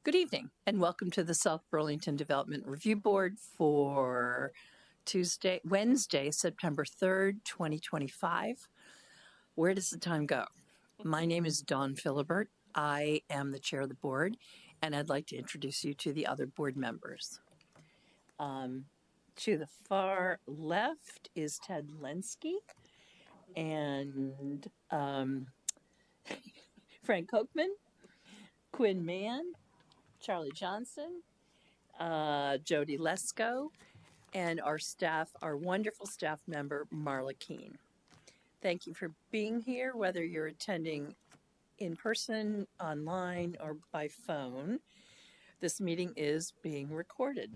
Good evening and welcome to the South Burlington Development Review Board for Wednesday, September 3rd, 2025. Where does the time go? My name is Dawn Philibert. I am the chair of the board and I'd like to introduce you to the other board members. To the far left is Ted Lenski and Frank Kochman, Quinn Mann, Charlie Johnson, Jody Lesko, and our staff, our wonderful staff member, Marla Keene. Thank you for being here, whether you're attending in person, online, or by phone. This meeting is being recorded.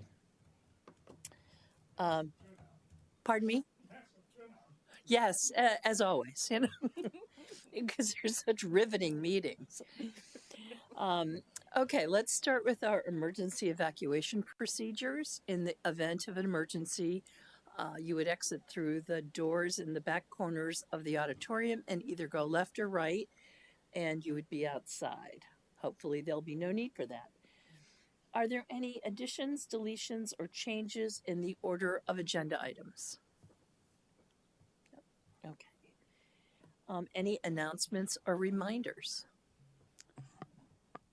Pardon me? Yes, as always, you know, because there's such riveting meetings. Okay, let's start with our emergency evacuation procedures. In the event of an emergency, you would exit through the doors in the back corners of the auditorium and either go left or right, and you would be outside. Hopefully, there'll be no need for that. Are there any additions, deletions, or changes in the order of agenda items? Okay. Any announcements or reminders?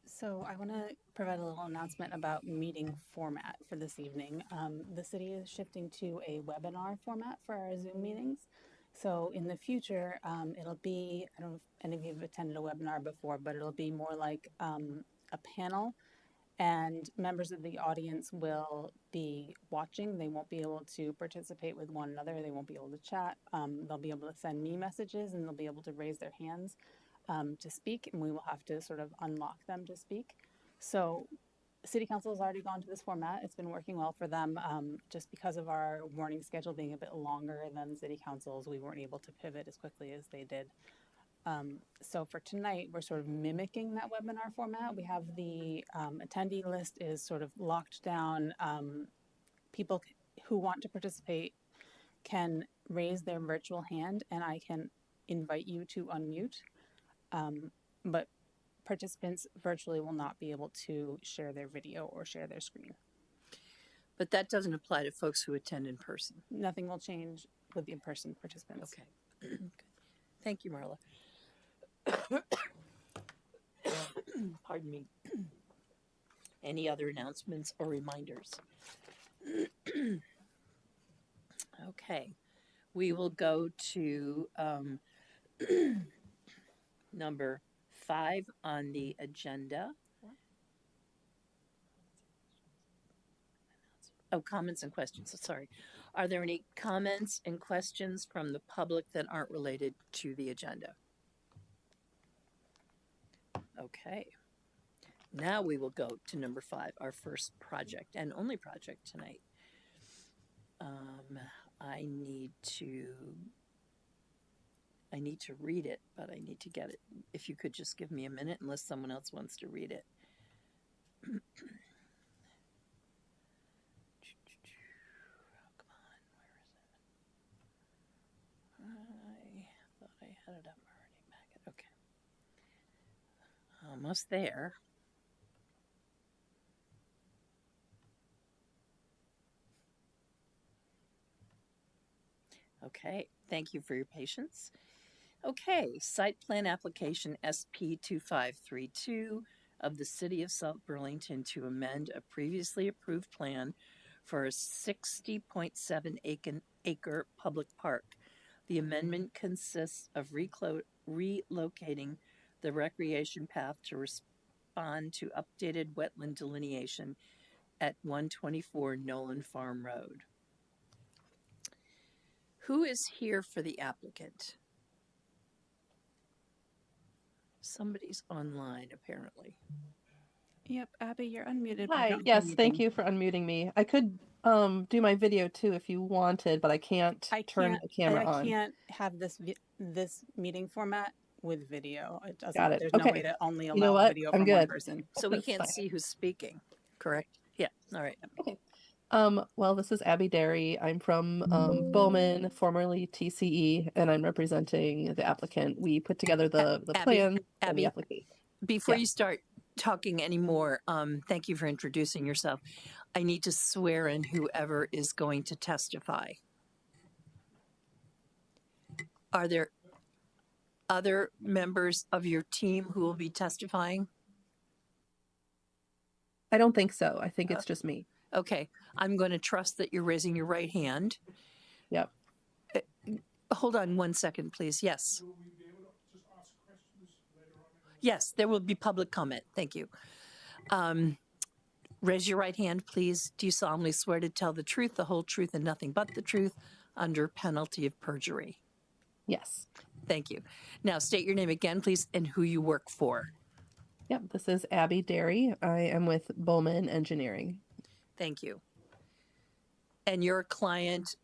So I want to provide a little announcement about meeting format for this evening. The city is shifting to a webinar format for our Zoom meetings. So in the future, it'll be, I don't know if any of you have attended a webinar before, but it'll be more like a panel, and members of the audience will be watching. They won't be able to participate with one another. They won't be able to chat. They'll be able to send me messages and they'll be able to raise their hands to speak, and we will have to sort of unlock them to speak. So City Council has already gone to this format. It's been working well for them. Just because of our morning schedule being a bit longer than City Council's, we weren't able to pivot as quickly as they did. So for tonight, we're sort of mimicking that webinar format. We have the attendee list is sort of locked down. People who want to participate can raise their virtual hand and I can invite you to unmute. But participants virtually will not be able to share their video or share their screen. But that doesn't apply to folks who attend in person. Nothing will change with the in-person participants. Okay. Thank you, Marla. Pardon me. Any other announcements or reminders? Okay. We will go to number 5 on the agenda. Oh, comments and questions. Sorry. Are there any comments and questions from the public that aren't related to the agenda? Okay. Now we will go to number 5, our first project and only project tonight. I need to read it, but I need to get it. If you could just give me a minute, unless someone else wants to read it. Oh, come on, where is it? I thought I had it up already. Okay. Almost there. Okay, thank you for your patience. Okay, site plan application SP 2532 of the City of South Burlington to amend a previously approved plan for a 60.7 acre public park. The amendment consists of relocating the recreation path to respond to updated wetland delineation at 124 Nowland Farm Rd. Who is here for the applicant? Somebody's online, apparently. Yep, Abby, you're unmuted. Hi, yes, thank you for unmuting me. I could do my video too if you wanted, but I can't turn the camera on. I can't have this meeting format with video. It doesn't. Got it. There's Okay. no way to only allow You know what? video I'm from good. one person. So we can't see who's speaking, correct? Yeah, all right. Okay. Well, this is Abby Derry. I'm from Bowman, formerly TCE, and I'm representing the applicant. We put together the plan and the application. Before you start, talking anymore, thank you for introducing yourself. I need to swear in whoever is going to testify. Are there other members of your team who will be testifying? I don't think so. I think it's just me. Okay, I'm going to trust that you're raising your right hand. Yep. Hold on one second, please. Yes. Yes, there will be public comment. Thank you. Raise your right hand, please. Do you solemnly swear to tell the truth, the whole truth, and nothing but the truth under penalty of perjury? Yes. Thank you. Now state your name again, please, and who you work for. Yep. This is Abby Derry. I am with Bowman Engineering. Thank you. And your client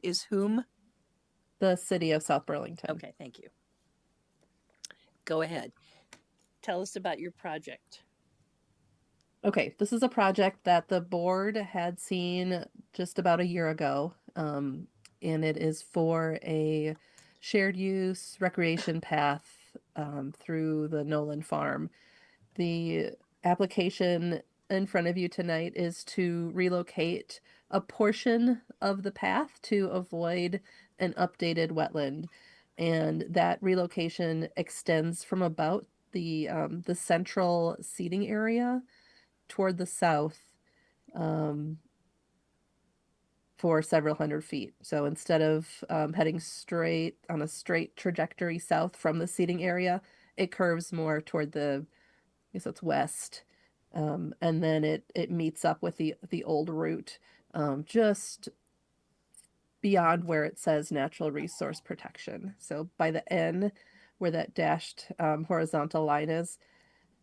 is whom? The city of South Burlington. Okay, thank you. Go ahead. Tell us about your project. Okay, this is a project that the board had seen just about a year ago, and it is for a shared use recreation path through the Nowland Farm. The application in front of you tonight is to relocate a portion of the path to avoid an updated wetland, and that relocation extends from about the central seating area toward the south for several hundred feet. So instead of heading straight on a straight trajectory south from the seating area, it curves more toward the, I guess it's west, and then it meets up with the old route just beyond where it says natural resource protection. So by the N, where that dashed horizontal line is,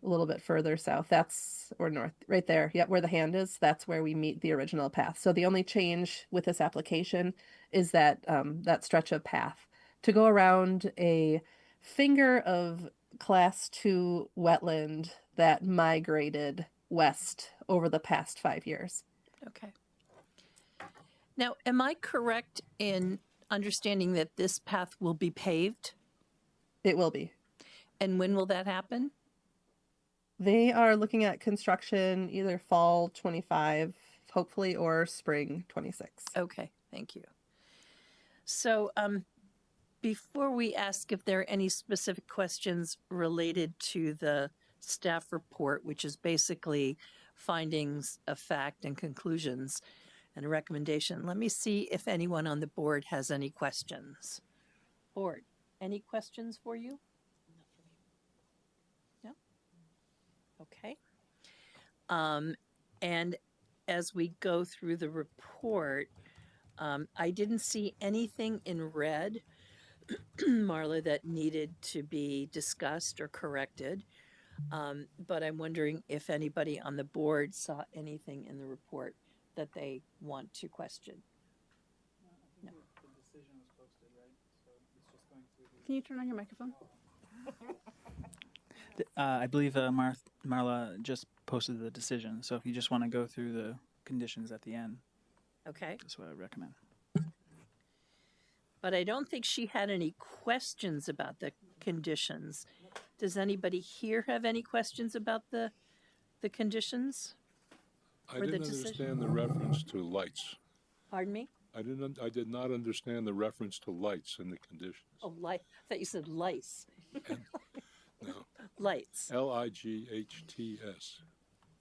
a little bit further south, or north, right there. Yep, where the hand is, that's where we meet the original path. So the only change with this application is that that stretch of path to go around a finger of class 2 wetland that migrated west over the past 5 years. Okay. Now, am I correct in understanding that this path will be paved? It will be. And when will that happen? They are looking at construction either fall 25, hopefully, or spring 26. Okay, thank you. So before we ask if there are any specific questions related to the staff report, which is basically findings of fact and conclusions and a recommendation, let me see if anyone on the board has any questions. Board, any questions for you? Okay. And as we go through the report, I didn't see anything in red, Marla, that needed to be discussed or corrected. But I'm wondering if anybody on the board saw anything in the report that they want to question. No. The decision was posted, right? So it's just going through the... Can you turn on your microphone? I believe Marla just posted the decision. So if you just want to go through the conditions at the end, Okay. that's what I recommend. But I don't think she had any questions about the conditions. Does anybody here have any questions about the conditions? I Or the didn't decision? understand the reference to lights. Pardon me? I did not understand the reference to lights in the conditions. Oh, I thought you said lice. No. Lights. Lights.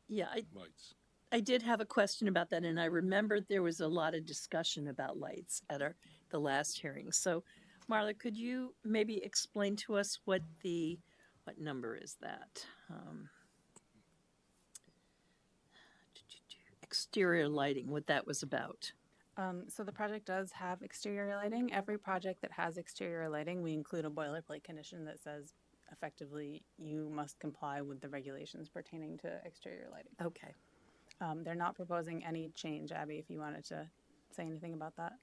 Yeah, Lights. I did have a question about that, and I remembered there was a lot of discussion about lights at the last hearing. So, Marla, could you maybe explain to us what number is that? Exterior lighting, what that was about. So the project does have exterior lighting. Every project that has exterior lighting, we include a boilerplate condition that says effectively you must comply with the regulations pertaining to exterior lighting. Okay. They're not proposing any change, Abby, if you wanted to say anything about that.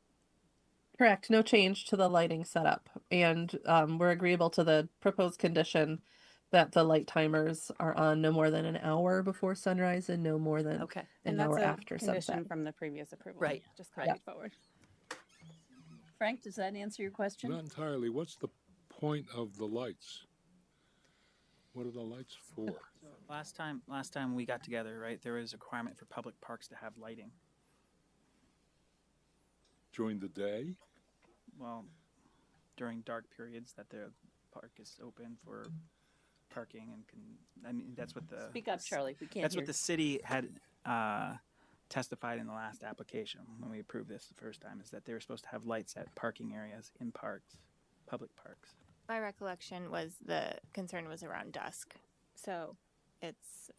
Correct. No change to the lighting setup. And we're agreeable to the proposed condition that the light timers are on no more than an hour before sunrise and no more than Okay. an And hour that's a after condition sunset. from the previous approval. Right. Just copied forward. Frank, does that answer your question? Not entirely. What's the point of the lights? What are the lights for? Last time we got together, right, there was a requirement for public parks to have lighting. During the day? Well, during dark periods that the park is open for parking and that's what the Speak up, Charlie. We can't that's hear. what the city had testified in the last application when we approved this the first time, is that they were supposed to have lights at parking areas in parks, public parks. My recollection was the concern was around dusk. So it's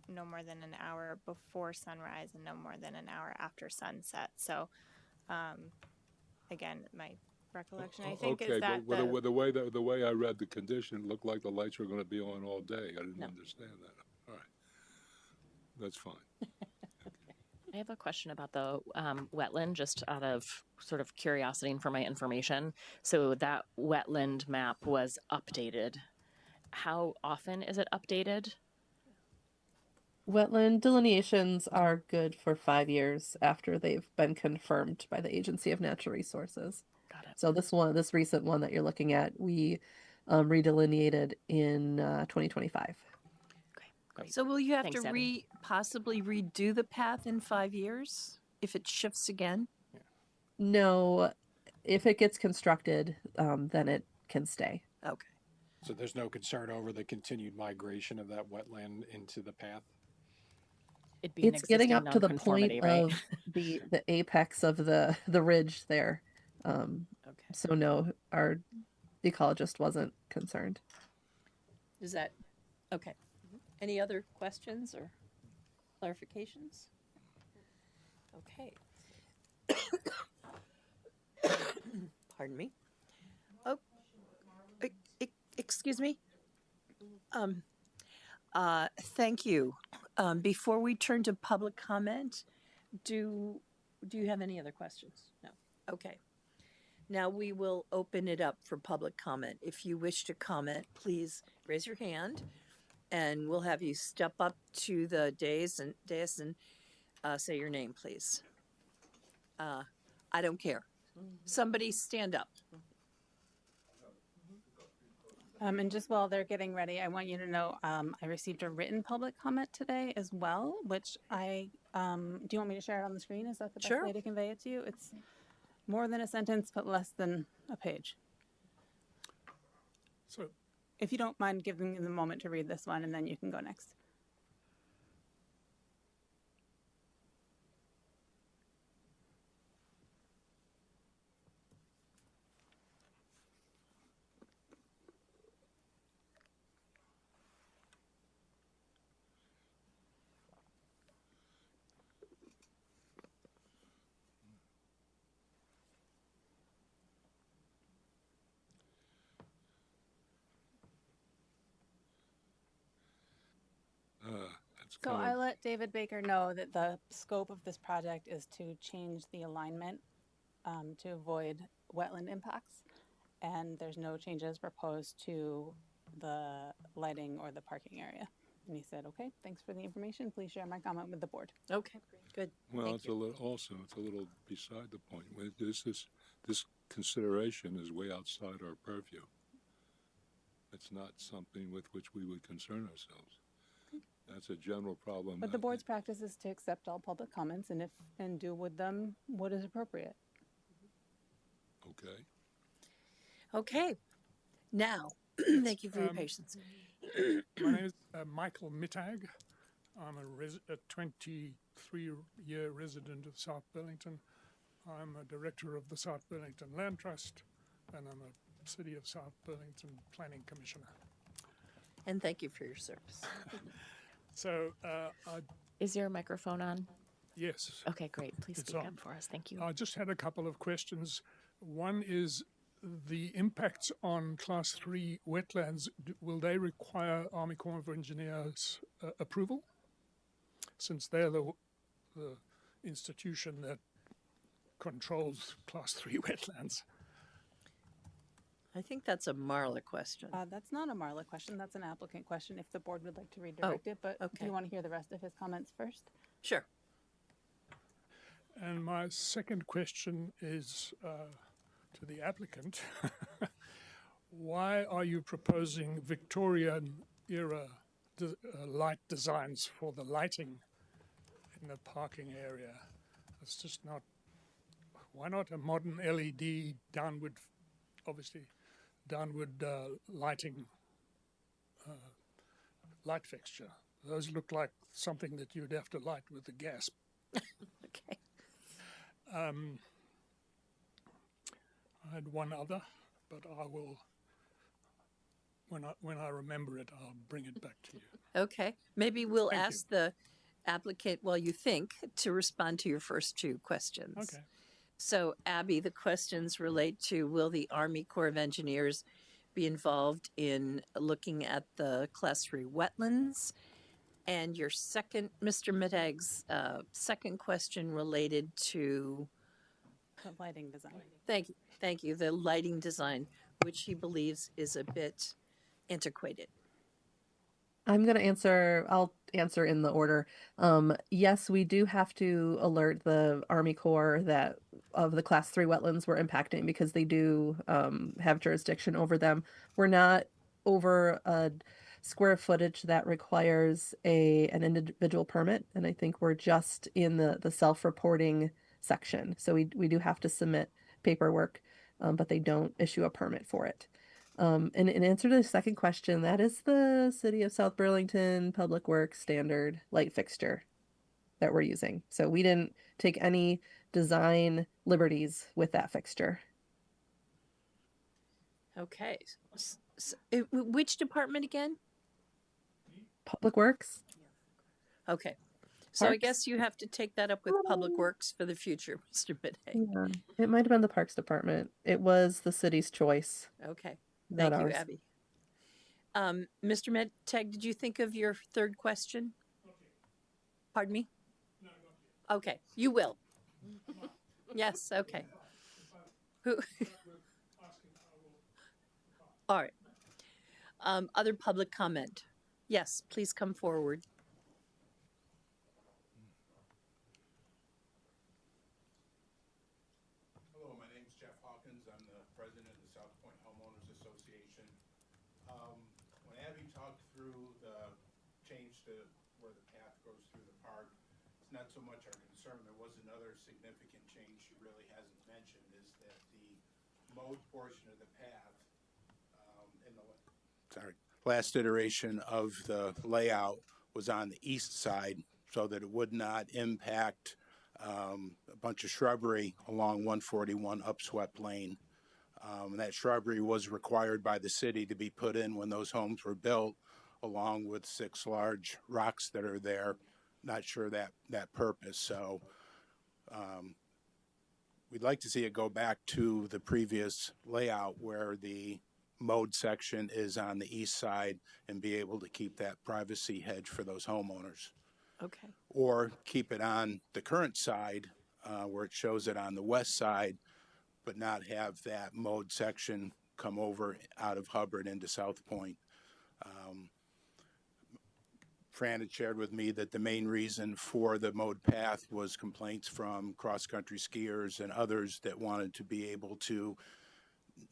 no more than an hour before sunrise and no more than an hour after sunset. So again, my recollection, I think, Okay, is that but the way I read the condition, it looked like the lights were going to be on all day. I didn't understand that. All right. That's fine. I have a question about the wetland, just out of sort of curiosity and for my information. So that wetland map was updated. How often is it updated? Wetland delineations are good for 5 years after they've been confirmed by the Agency of Natural Resources. Got it. So this recent one that you're looking at, we redelineated in 2025. Okay, great. So will you have Thanks, to Abby. possibly redo the path in 5 years if it shifts again? No, if it gets constructed, then it can stay. Okay. So there's no concern over the continued migration of that wetland into the path? It'd be an It's getting up existing to the point nonconformity, right? of the apex of the ridge there. Okay. So no, our ecologist wasn't concerned. Is that okay? Any other questions or clarifications? Okay. Pardon me. Oh, excuse me. Thank you. Before we turn to public comment, do you have any other questions? No. Okay. Now we will open it up for public comment. If you wish to comment, please raise your hand, and we'll have you step up to the dais and say your name, please. I don't care. Somebody stand up. And just while they're getting ready, I want you to know I received a written public comment today as well, which do you want me to share it on the screen? Is that the best Sure. way to convey it to you? It's more than a sentence, but less than a page. So, If you don't mind giving me the moment to read this one, and then you can go next. It's So kind I of, let David Baker know that the scope of this project is to change the alignment to avoid wetland impacts, and there's no changes proposed to the lighting or the parking area. And he said, "Okay, thanks for the information. Please share my comment with the board." Okay, good. well, Thank it's a little beside the point. This consideration is way outside our purview. It's not something with which we would concern ourselves. That's a general problem. But the board's practice is to accept all public comments and do with them what is appropriate. Okay. Okay. Now, thank you for your patience. my name is Michael Mittag. I'm a 23-year resident of South Burlington. I'm a director of the South Burlington Land Trust, and I'm a City of South Burlington Planning Commissioner. And thank you for your service. So, Is your microphone on? yes, Okay, great. Please It's speak on. up for us. Thank you. I just had a couple of questions. One is the impacts on Class 3 wetlands. Will they require Army Corps of Engineers approval? Since they're the institution that controls Class 3 wetlands. I think that's a Marla question. That's not a Marla question. That's an applicant question. If the board would like to redirect it, but do okay. you want to hear the rest of his comments first? Sure. And my second question is to the applicant. why are you proposing Victorian era light designs for the lighting in the parking area? It's just not. Why not a modern LED downward, obviously, downward lighting light fixture? Those look like something that you'd have to light with the gas. Okay. I had one other, but I will, when I remember it, I'll bring it back to you. Okay. Maybe we'll Thank ask the applicant while you think to respond to your first two questions. Okay. So, Abby, the questions relate to will the Army Corps of Engineers be involved in looking at the Class 3 wetlands? And your second, Mr. Mittag's second question related to, The lighting design. thank you, the lighting design, which he believes is a bit antiquated. I'll answer in the order. Yes, we do have to alert the Army Corps that of the Class 3 wetlands we're impacting because they do have jurisdiction over them. We're not over a square footage that requires an individual permit, and I think we're just in the self-reporting section. So we do have to submit paperwork, but they don't issue a permit for it. And in answer to the second question, that is the City of South Burlington Public Works standard light fixture that we're using. So we didn't take any design liberties with that fixture. Okay. Which department again? Public Works? Okay. So I Parks? guess you have to take that up with Public Works for the future, Mr. Mittag. Yeah. It might have been the Parks Department. It was the city's choice. Okay. Not Thank you, ours. Abby. Mr. Mittag, did you think of your third question? Pardon me? Okay, you will. Yes, okay. Who? All right. Other public comment? Yes, please come forward. Hello, my name is Jeff Hawkins. I'm the president of the South Point Homeowners Association. When Abby talked through the change to where the path goes through the park, it's not so much our concern. There was another significant change she really hasn't mentioned, is that the mowed portion of the path in the last iteration of the layout was on the east side so that it would not impact a bunch of shrubbery along 141 upswept lane. That shrubbery was required by the city to be put in when those homes were built, along with 6 large rocks that are there. Not sure that purpose. So we'd like to see it go back to the previous layout where the mowed section is on the east side and be able to keep that privacy hedge for those homeowners. Okay. Or keep it on the current side where it shows it on the west side, but not have that mowed section come over out of Hubbard into South Point. Fran had shared with me that the main reason for the mowed path was complaints from cross-country skiers and others that wanted to be able to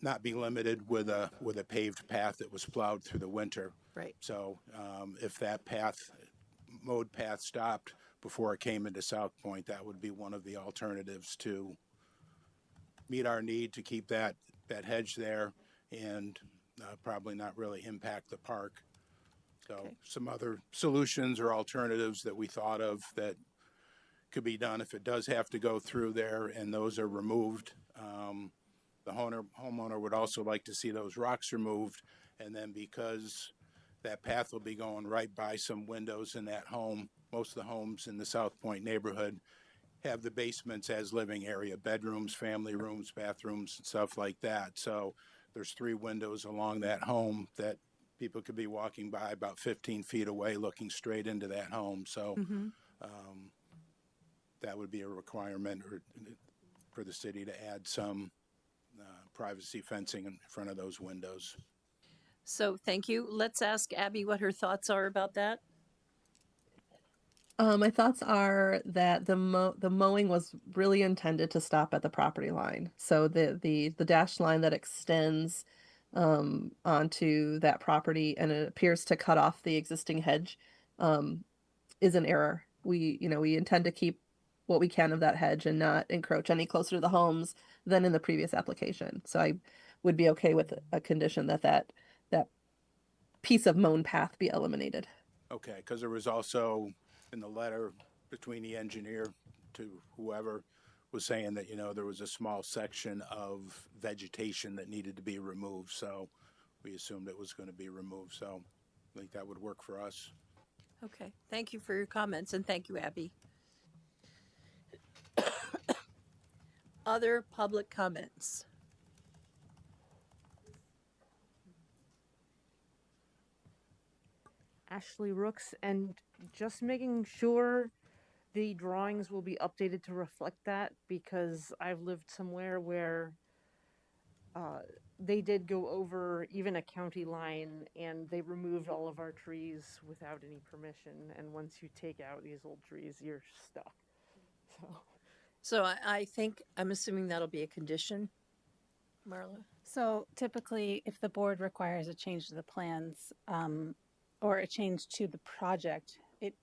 not be limited with a paved path that was plowed through the winter. Right. So if that mowed path stopped before it came into South Point, that would be one of the alternatives to meet our need to keep that hedge there and probably not really impact the park. So Okay. some other solutions or alternatives that we thought of that could be done if it does have to go through there and those are removed. The homeowner would also like to see those rocks removed, and then because that path will be going right by some windows in that home, most of the homes in the South Point neighborhood have the basements as living area, bedrooms, family rooms, bathrooms, and stuff like that. So there's 3 windows along that home that people could be walking by about 15 feet away looking straight into that home. So that would be a requirement for the city to add some privacy fencing in front of those windows. So thank you. Let's ask Abby what her thoughts are about that. My thoughts are that the mowing was really intended to stop at the property line. So the dashed line that extends onto that property, and it appears to cut off the existing hedge, is an error. We intend to keep what we can of that hedge and not encroach any closer to the homes than in the previous application. So I would be okay with a condition that piece of mown path be eliminated. Okay, because there was also in the letter between the engineer to whoever was saying that, there was a small section of vegetation that needed to be removed. So we assumed it was going to be removed. So I think that would work for us. Okay, thank you for your comments, and thank you, Abby. Other public comments? Ashley Rooks, and just making sure the drawings will be updated to reflect that, because I've lived somewhere where they did go over even a county line and they removed all of our trees without any permission, and once you take out these old trees, you're stuck. So I think, I'm assuming that'll be a condition, Marla? So typically, if the board requires a change to the plans, or a change to the project, it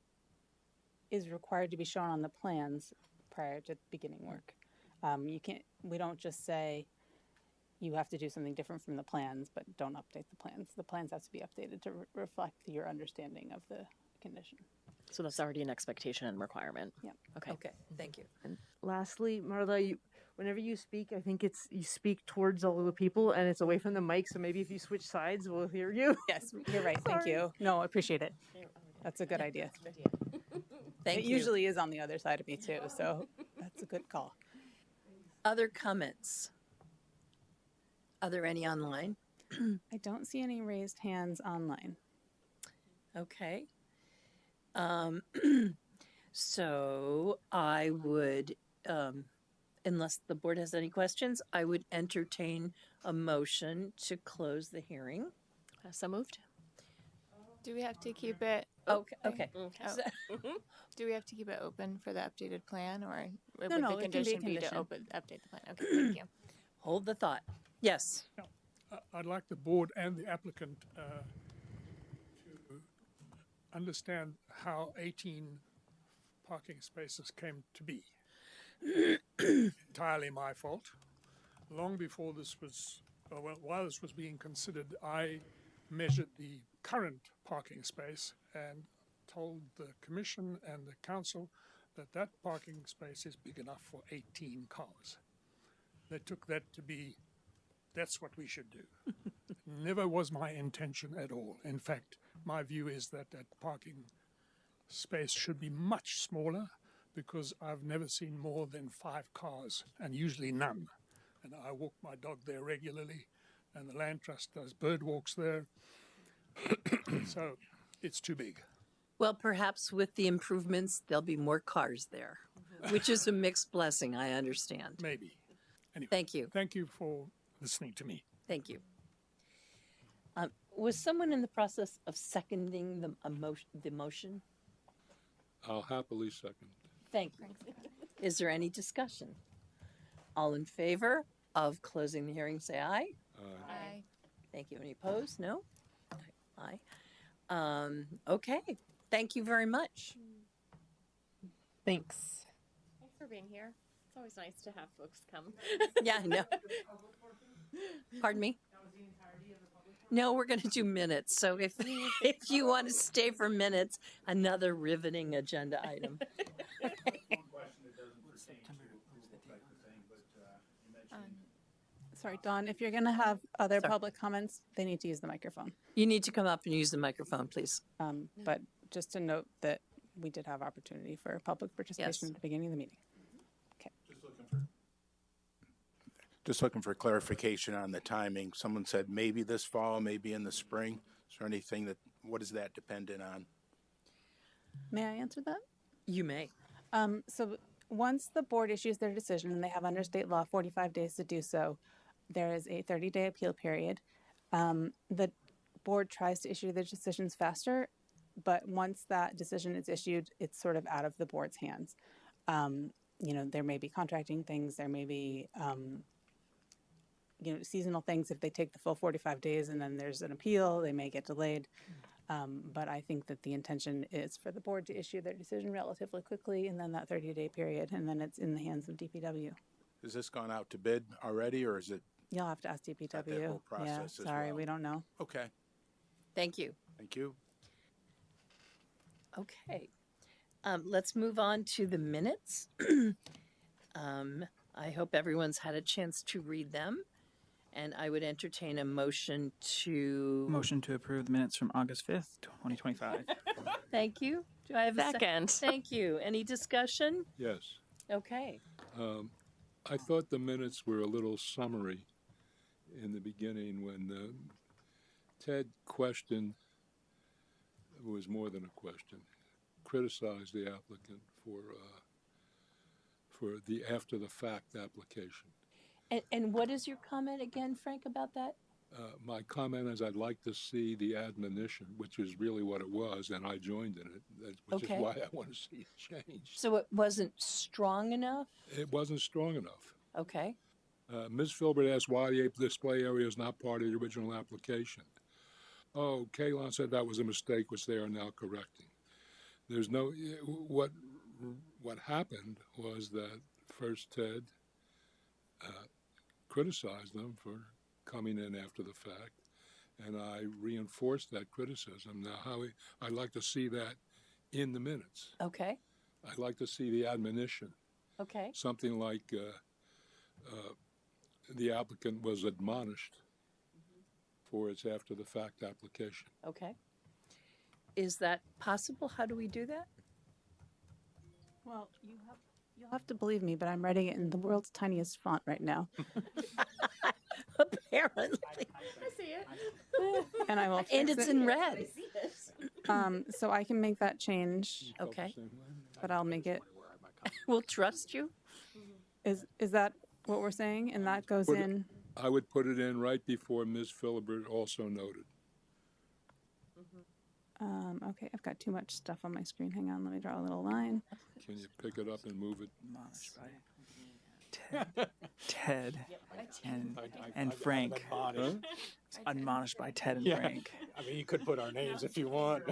is required to be shown on the plans prior to beginning work. We don't just say you have to do something different from the plans, but don't update the plans. The plans have to be updated to reflect your understanding of the condition. So that's already an expectation and requirement. Yeah. Okay. Okay, thank you. And lastly, Marla, whenever you speak, I think you speak towards all of the people and it's away from the mic, so maybe if you switch sides, we'll hear you. Yes, you're right. Thank you. No, I appreciate it. That's a good idea. Thank It you. usually is on the other side of me too, so that's a good call. Other comments? Are there any online? I don't see any raised hands online. Okay. So I would, unless the board has any questions, I would entertain a motion to close the hearing. So moved. Do we have to keep it? Okay, okay. Oh. So- Do we have to keep it open for the updated plan, or would No, the it can be a condition be to condition. update the plan? Okay, thank you. Hold the thought. Yes. I'd like the board and the applicant to understand how 18 parking spaces came to be. Entirely my fault. Long before this was, while this was being considered, I measured the current parking space and told the commission and the council that that parking space is big enough for 18 cars. They took that to be, that's what we should do. Never was my intention at all. In fact, my view is that that parking space should be much smaller, because I've never seen more than 5 cars, and usually none. And I walk my dog there regularly, and the land trust does bird walks there. So it's too big. Well, perhaps with the improvements, there'll be more cars there, which is a mixed blessing, I understand. Maybe. Anyway, Thank you. thank you for listening to me. Thank you. Was someone in the process of seconding the motion? I'll happily second. Thank you. Is there any discussion? All in favor of closing the hearing, say aye. Aye. Thank you. Any opposed? No? Aye. Okay. Thank you very much. Thanks. Thanks for being here. It's always nice to have folks come. Yeah, I know. Pardon me? No, we're going to do minutes. So if you want to stay for minutes, another riveting agenda item. One question that doesn't pertain to approval type of thing, but you mentioned Sorry, Dawn, if you're going to have other Sorry. public comments, they need to use the microphone. You need to come up and use the microphone, please. But just to note that we did have opportunity for public participation Yes. at the beginning of the meeting. just looking for clarification on the timing. Someone said maybe this fall, maybe in the spring. Is there anything what is that dependent on? May I answer that? You may. So once the board issues their decision, and they have under state law 45 days to do so, there is a 30-day appeal period. The board tries to issue their decisions faster, but once that decision is issued, it's sort of out of the board's hands. There may be contracting things, there may be seasonal things. If they take the full 45 days and then there's an appeal, they may get delayed. But I think that the intention is for the board to issue their decision relatively quickly, and then that 30-day period, and then it's in the hands of DPW. Has this gone out to bid already, or is it? You'll have to ask DPW. Got that whole process Yeah, as sorry, well. we don't know. Okay, Thank you. thank you. Okay. Let's move on to the minutes. I hope everyone's had a chance to read them. And I would entertain a motion to. Motion to approve the minutes from August 5th, 2025. Thank you. Do I have a Second. Thank you. Any discussion? Yes. Okay. I thought the minutes were a little summary in the beginning when Ted questioned, it was more than a question, criticized the applicant for the after the fact application. And what is your comment again, Frank, about that? My comment is I'd like to see the admonition, which is really what it was, and I joined in it, which Okay. is why I want to see it changed. So it wasn't strong enough? It wasn't strong enough. Okay. Ms. Filbert asked why the display area is not part of the original application. Oh, Kalon said that was a mistake, which they are now correcting. There's no, what happened was that first Ted criticized them for coming in after the fact, and I reinforced that criticism. Now, I'd like to see that in the minutes. Okay. I'd like to see the admonition, Okay. something like the applicant was admonished for its after the fact application. Okay. Is that possible? How do we do that? Well, you'll have to believe me, but I'm writing it in the world's tiniest font right now. Apparently. I see it. And I will fix And it's it. in red. So I can make that change, You felt the Okay. same way? but I'll make it. We'll trust you. Is that what we're saying? And that goes Put it- in. I would put it in right before Ms. Filbert also noted. Okay, I've got too much stuff on my screen. Hang on, let me draw a little line. Can you pick it up and move it? Admonished by Ted and I'm Frank. admonished. Admonished by Ted and Yeah. Frank. I mean, you could put our names if you want.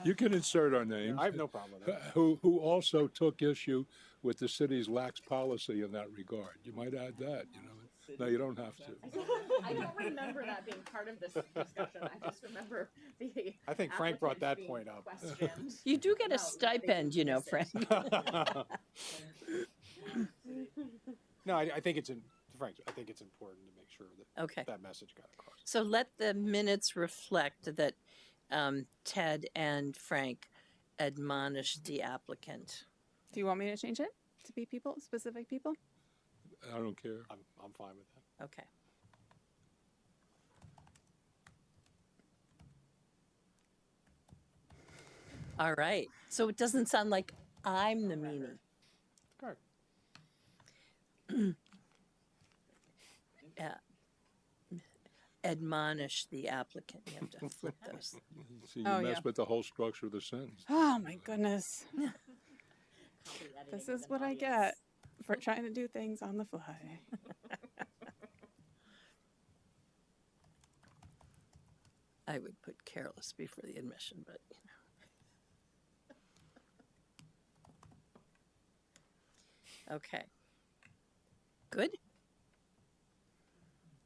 You can insert our names. I have no problem with that. Who also took issue with the city's lax policy in that regard. You might add that, you know. No, you don't have to. I don't remember that being part of this discussion. I just remember the. I think Frank brought that applicant point being up. questioned. You do get a stipend, you know, Frank. No, I think it's Frank. I think it's important to make sure that Okay. that message got across. So let the minutes reflect that Ted and Frank admonished the applicant. Do you want me to change it to be people, specific people? I don't care. I'm fine with that. Okay. All right. So it doesn't sound like I'm the meanie. Correct. Admonish the applicant. You have to flip those. See, you Oh, mess yeah. with the whole structure of the sentence. Oh my goodness. This is what I get for trying to do things on the fly. I would put careless before the admission, but you know. Okay. Good.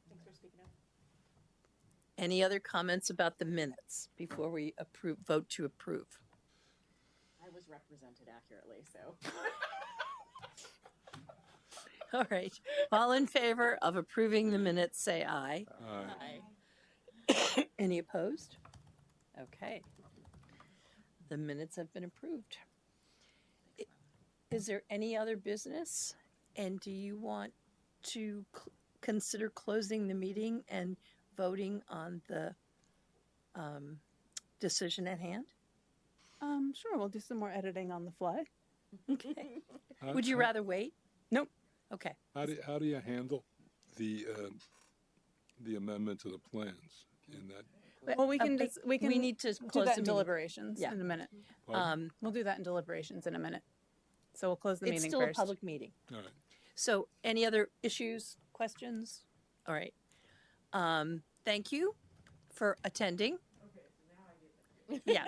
Thanks for speaking up. Any other comments about the minutes before we vote to approve? I was represented accurately, so. All right. All in favor of approving the minutes, say aye. Aye. Any opposed? Okay. The minutes have been approved. Is there any other business? And do you want to consider closing the meeting and voting on the decision at hand? Sure, we'll do some more editing on the fly. Okay. How- Would you how- rather wait? Nope. Okay. How do you handle the amendment to the plans in that? Well, we can but just, we need to do close that the in meeting. deliberations Yeah. in a minute. Pardon? We'll do that in deliberations in a minute. So we'll close the It's meeting still first. a public meeting. All right. So any other issues, questions? All right. Thank you for attending. Yeah.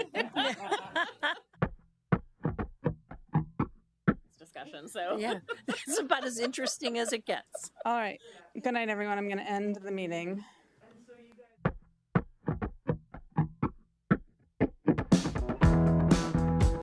Discussion. So Yeah. It's about as interesting as it gets. All right. Good night, everyone. I'm going to end the meeting.